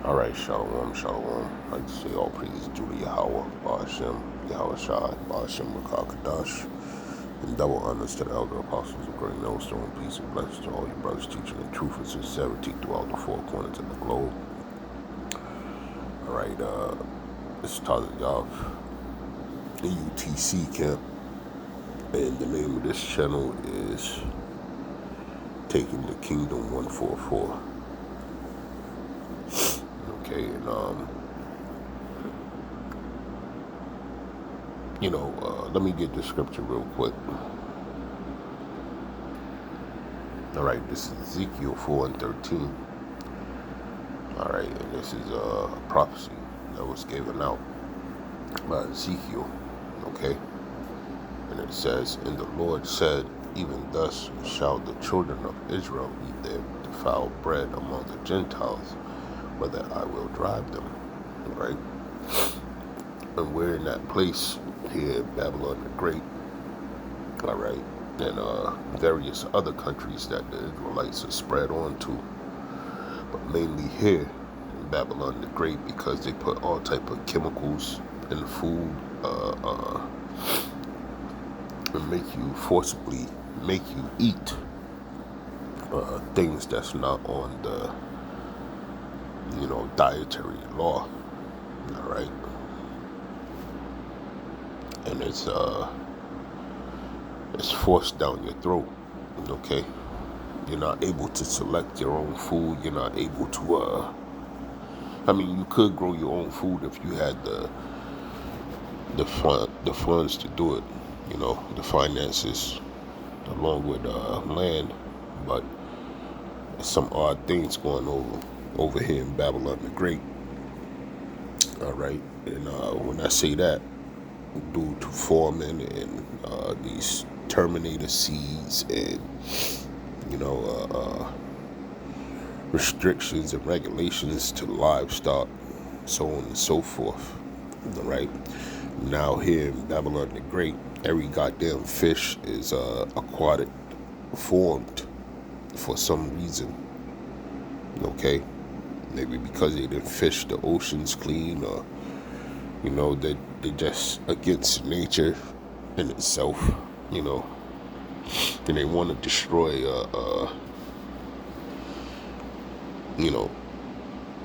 Alright, Shalom, Shalom. I'd say all praises due to Yahweh, Ba'ashem, Yahweh Shai, Ba'ashem, Rakakadash, and double honors to the elder apostles of Great Millstone. Peace and blessings to all you brothers teaching the truth and sincerity throughout the four corners of the globe. Alright, this is Tazayav, the UTC camp, and the name of this channel is Taking the Kingdom 144. Okay, and let me get the scripture real quick. All right, this is Ezekiel 4:13. All right, and this is a prophecy that was given out by Ezekiel. Okay, and it says, "And the Lord said, even thus shall the children of Israel eat their defiled bread among the Gentiles, whether I will drive them." All right, and we're in that place here in Babylon the Great. All right, and various other countries that the Israelites are spread on to, but mainly here in Babylon the Great, because they put all type of chemicals in the food, and forcibly make you eat things that's not on the dietary law. All right, and it's forced down your throat. Okay, you're not able to select your own food. You're not able to you could grow your own food if you had the funds to do it, the finances along with land, but some odd things going over here in Babylon the Great. All right, and when I say that, due to farming and these Terminator seeds and restrictions and regulations to livestock, so on and so forth. All right, now here in Babylon the Great, every goddamn fish is aquatic formed for some reason. Okay, maybe because they didn't fish the oceans clean, or they just against nature in itself, and they want to destroy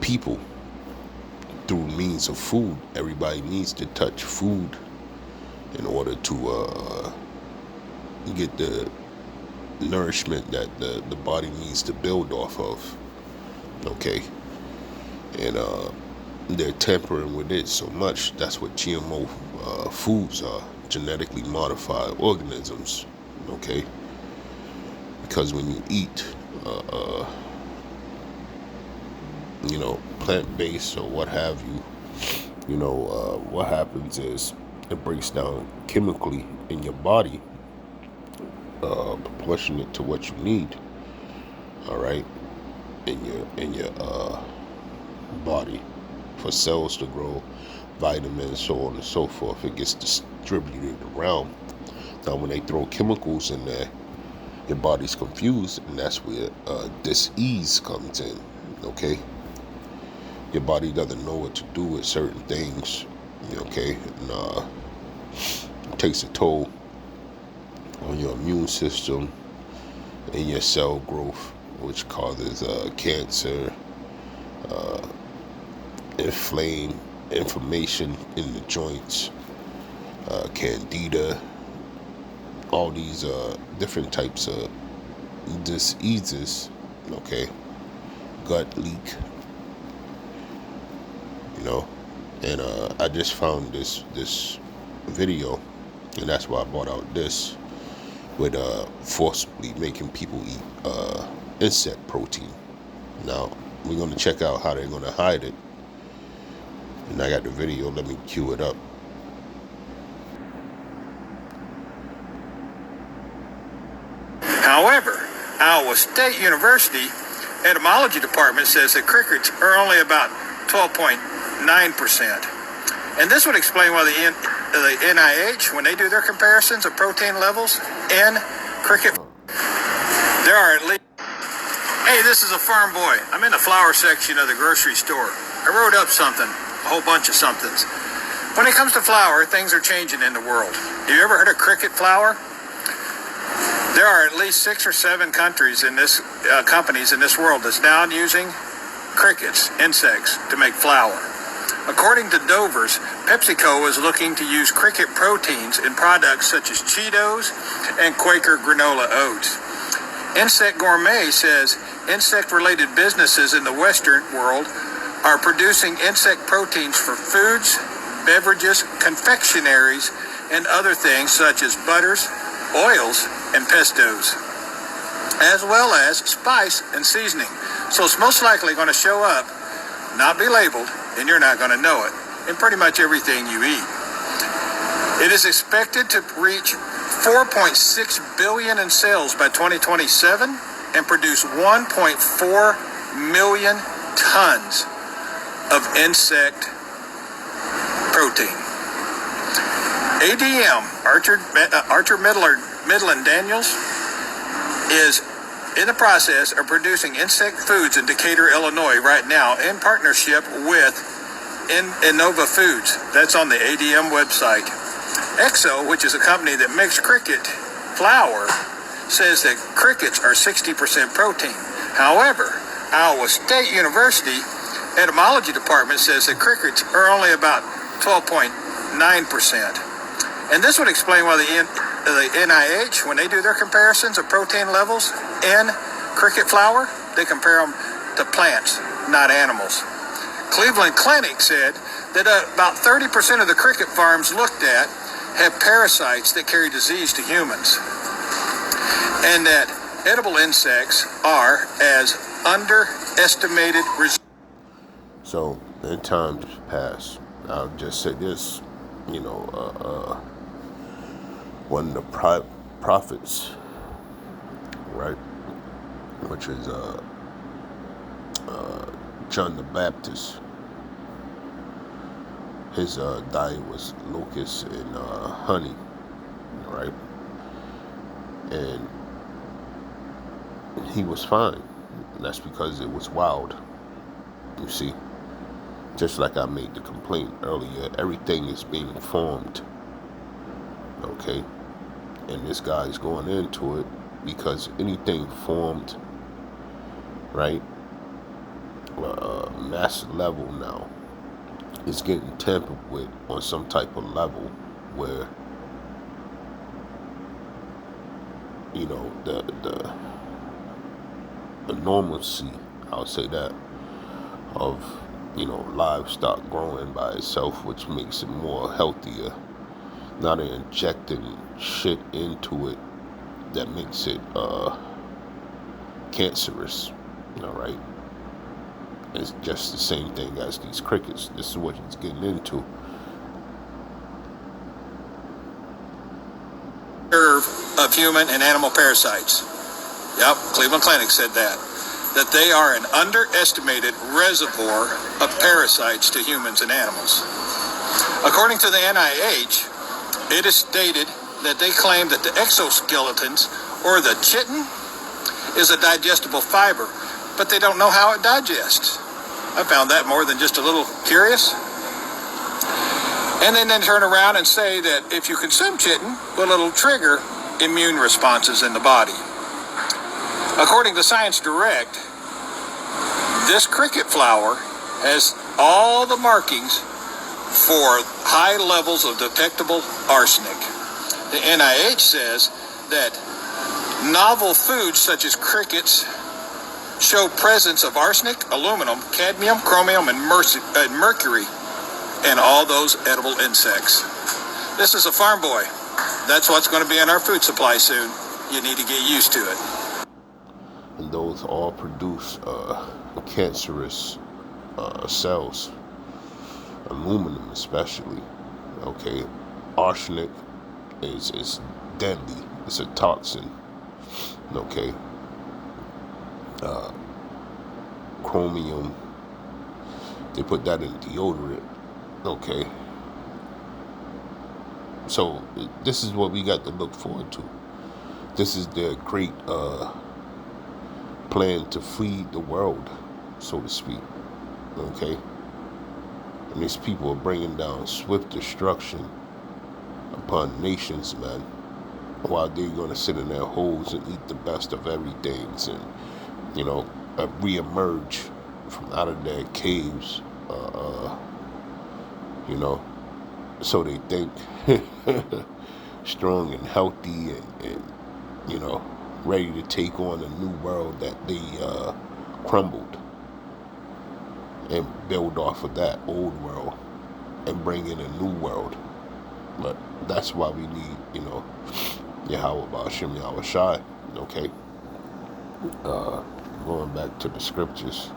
people through means of food. Everybody needs to touch food in order to get the nourishment that the body needs to build off of. Okay, and they're tampering with it so much. That's what GMO foods are, genetically modified organisms. Okay, because when you eat plant-based or what have you, what happens is it breaks down chemically in your body, proportionate to what you need. All right, in your body, for cells to grow, vitamins, so on and so forth. It gets distributed around. Now, when they throw chemicals in there, your body's confused, and that's where dis-ease comes in. Okay, your body doesn't know what to do with certain things. Okay, and it takes a toll on your immune system and your cell growth, which causes cancer, inflammation in the joints, candida, all these different types of diseases. Okay, gut leak, and I just found this video, and that's why I brought out this, with forcibly making people eat insect protein. Now we're going to check out how they're going to hide it, and I got the video. Let me cue it up. However, Iowa State University etymology department says that crickets are only about 12.9%. And this would explain why the NIH, when they do their comparisons of protein levels in cricket, there are at least Hey, this is a farm boy. I'm in the flower section of the grocery store. I wrote up something, a whole bunch of somethings. When it comes to flour, things are changing in the world. Have you ever heard of cricket flour? There are at least 6 or 7 countries in this companies in this world that's now using crickets, insects, to make flour. According to Dover's, PepsiCo is looking to use cricket proteins in products such as Cheetos and Quaker granola oats. Insect Gourmet says insect-related businesses in the Western world are producing insect proteins for foods, beverages, confectionaries, and other things such as butters, oils, and pestos, as well as spice and seasoning. So it's most likely going to show up, not be labeled, and you're not going to know it in pretty much everything you eat. It is expected to reach 4.6 billion in sales by 2027 and produce 1.4 million tons of insect protein. ADM, Archer Midland Daniels, is in the process of producing insect foods in Decatur, Illinois right now in partnership with Innova Foods. That's on the ADM website. Exo, which is a company that makes cricket flour, says that crickets are 60% protein. However, Iowa State University Etymology Department says that crickets are only about 12.9%. And this would explain why the NIH, when they do their comparisons of protein levels in cricket flour, they compare them to plants, not animals. Cleveland Clinic said that about 30% of the cricket farms looked at have parasites that carry disease to humans, and that edible insects are as underestimated. So, in times past, I'll just say this, one of the prophets, right, which is John the Baptist, his diet was locusts and honey, right, and he was fine. And that's because it was wild, you see. Just like I made the complaint earlier, everything is being formed, okay? And this guy's going into it because anything formed, right, mass level now is getting tampered with on some type of level where, the normalcy, I'll say that, of livestock growing by itself, which makes it more healthier. Not injecting shit into it that makes it cancerous. All right, it's just the same thing as these crickets. This is what he's getting into. Of human and animal parasites. Yep, Cleveland Clinic said that they are an underestimated reservoir of parasites to humans and animals. According to the NIH, it is stated that they claim that the exoskeletons, or the chitin, is a digestible fiber, but they don't know how it digests. I found that more than just a little curious. And then turn around and say that if you consume chitin, well, it'll trigger immune responses in the body. According to Science Direct, this cricket flour has all the markings for high levels of detectable arsenic. The NIH says that novel foods such as crickets show presence of arsenic, aluminum, cadmium, chromium, and mercury in all those edible insects. This is a farm boy. That's what's going to be in our food supply soon. You need to get used to it. And those all produce cancerous cells, aluminum especially. Okay, arsenic is deadly. It's a toxin. Okay, chromium, they put that in deodorant. Okay, so this is what we got to look forward to. This is their great plan to feed the world, so to speak. Okay? And these people are bringing down swift destruction upon nations, man, while they're going to sit in their holes and eat the best of everything and, re-emerge from out of their caves, you know, so they think strong and healthy and ready to take on a new world that they crumbled, and build off of that old world and bring in a new world. But that's why we need, Yahweh Ba'ashem Yahweh Shai, okay? Going back to the scriptures,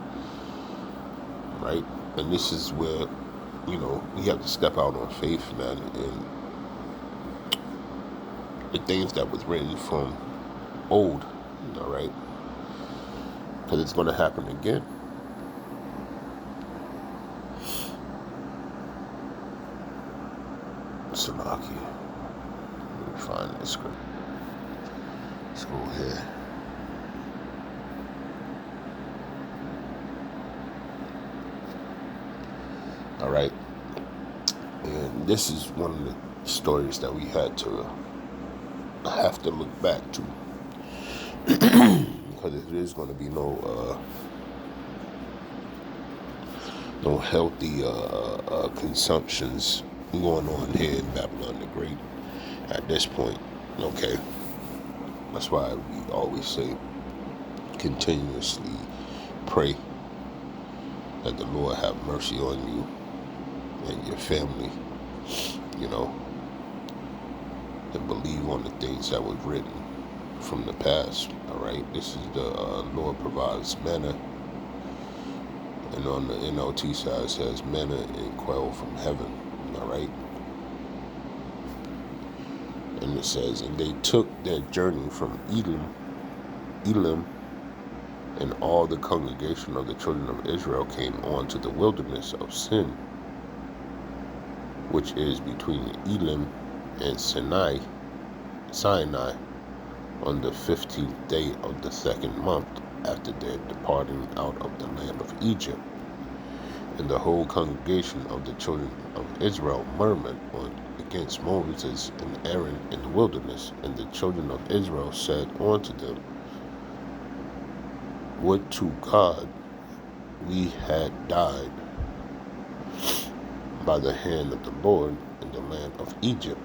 right? And this is where, we have to step out on faith, man, and the things that was written from old, all right? Because it's going to happen again. Salaki. Let me find the script. Let's go here. All right. And this is one of the stories that we have to look back to. Because there's going to be no healthy consumptions going on here in Babylon the Great at this point. Okay, that's why we always say continuously pray that the Lord have mercy on you and your family, and believe on the things that was written from the past. All right, this is the Lord provides manna, and on the NLT side it says manna and quail from heaven. All right, and it says, and they took their journey from Elim, and all the congregation of the children of Israel came on to the wilderness of Sin, which is between Elim and Sinai, on the 15th day of the second month after their departing out of the land of Egypt. And the whole congregation of the children of Israel murmured against Moses and Aaron in the wilderness. And the children of Israel said unto them, would to God we had died by the hand of the Lord in the land of Egypt,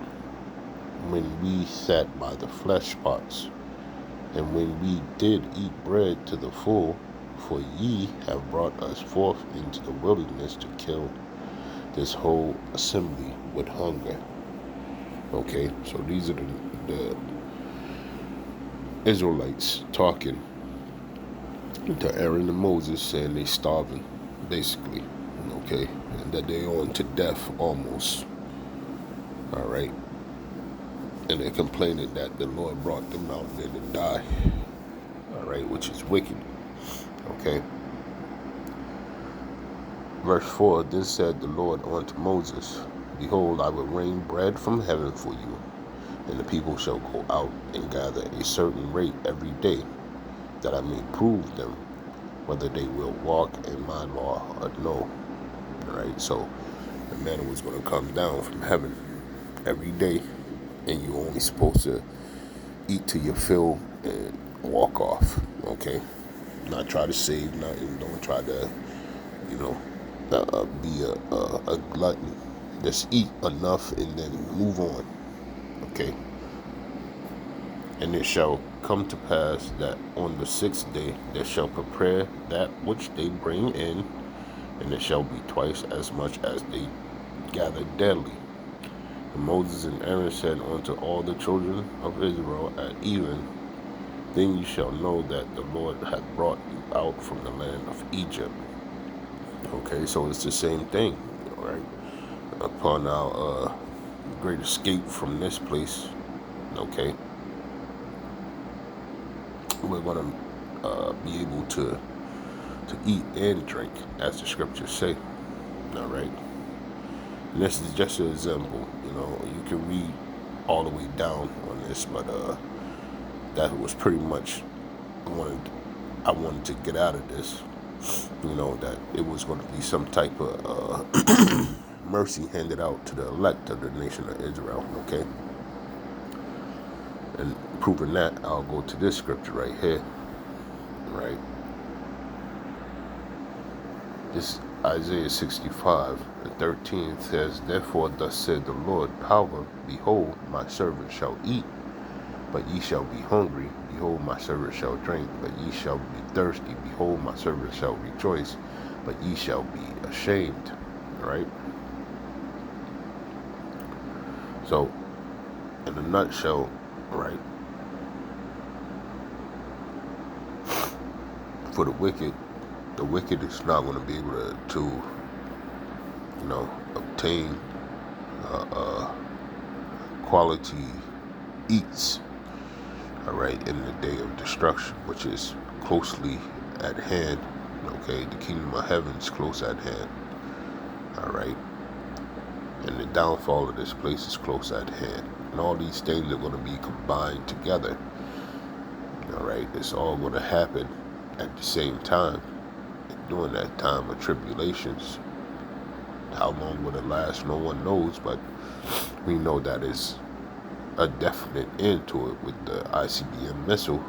when we sat by the flesh pots, and when we did eat bread to the full, for ye have brought us forth into the wilderness to kill this whole assembly with hunger. Okay, so these are the Israelites talking to Aaron and Moses, saying they starving, basically, okay, and that they on to death almost. All right, and they're complaining that the Lord brought them out there to die. All right, which is wicked. Okay. Verse 4, then said the Lord unto Moses, behold, I will rain bread from heaven for you, and the people shall go out and gather a certain rate every day, that I may prove them whether they will walk in my law or no. All right, so the manna was going to come down from heaven every day, and you're only supposed to eat till you fill and walk off. Okay, not try to save nothing. Don't try to, be a glutton. Just eat enough and then move on. Okay. And it shall come to pass that on the 6th day they shall prepare that which they bring in, and it shall be twice as much as they gather daily. And Moses and Aaron said unto all the children of Israel at even, then you shall know that the Lord hath brought you out from the land of Egypt. Okay, so it's the same thing, right? Upon our great escape from this place, okay, we're going to be able to eat and drink, as the scriptures say, all right? And this is just an example, you can read all the way down on this, but that was pretty much one of I wanted to get out of this. That it was going to be some type of mercy handed out to the elect of the nation of Israel, okay? And proving that, I'll go to this scripture right here, right? This Isaiah 65:13 says, "Therefore thus said the Lord, power, behold, my servant shall eat, but ye shall be hungry. Behold, my servant shall drink, but ye shall be thirsty. Behold, my servant shall rejoice, but ye shall be ashamed." Right? So, in a nutshell, right, for the wicked is not going to be able to obtain quality eats, all right, in the day of destruction, which is closely at hand. Okay, the kingdom of heaven is close at hand, all right, and the downfall of this place is close at hand, and all these things are going to be combined together, all right. It's all going to happen at the same time, and during that time of tribulations. How long will it last? No one knows, but we know that it's a definite end to it with the ICBM missile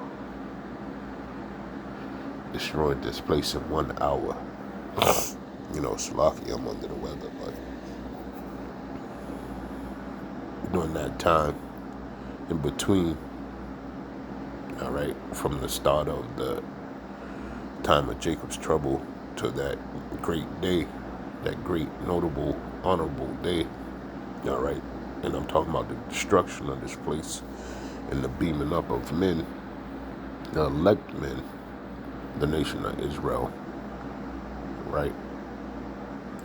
destroying this place in 1 hour. Slocky, I'm under the weather, but during that time, in between, all right, from the start of the time of Jacob's trouble to that great day, that great, notable, honorable day, all right, and I'm talking about the destruction of this place and the beaming up of men, the elect men, the nation of Israel, right?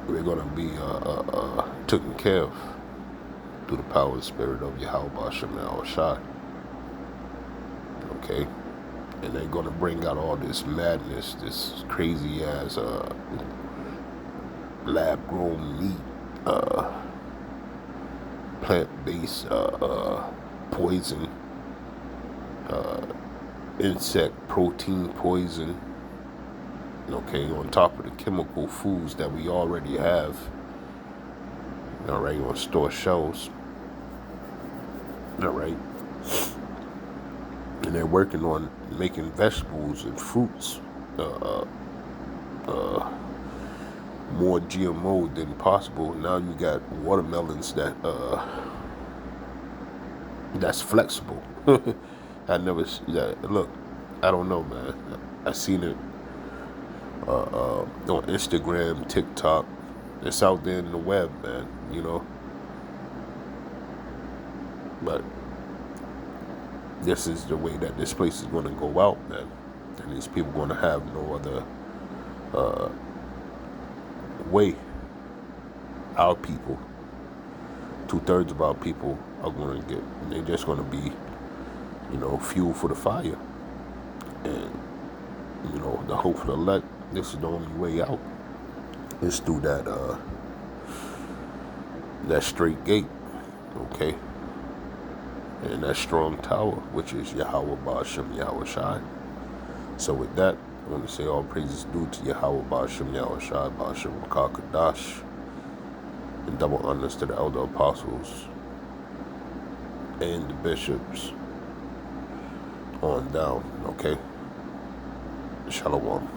We're going to be taken care of through the power and spirit of Yahweh Ba'ashem Yahushua, okay? And they're going to bring out all this madness, this crazy ass lab-grown meat, plant-based poison, insect protein poison, okay, on top of the chemical foods that we already have, all right, on store shelves, all right. And they're working on making vegetables and fruits more GMO than possible. Now you got watermelons that's flexible. I never look. I don't know, man. I seen it on Instagram, TikTok. It's out there in the web, man. But this is the way that this place is going to go out, man. And these people going to have no other way. Our people, 2/3 of our people are going to get, they're just going to be, fuel for the fire. And, the hope for the elect, this is the only way out. It's through that straight gate, okay? And that strong tower, which is Yahweh Ba'ashem Yahushua. So with that, I want to say all praises due to Yahweh Ba'ashem Yahushua, Ba'ashem Rakah Kadash, and double honors to the elder apostles and the bishops on down, okay? Shalom.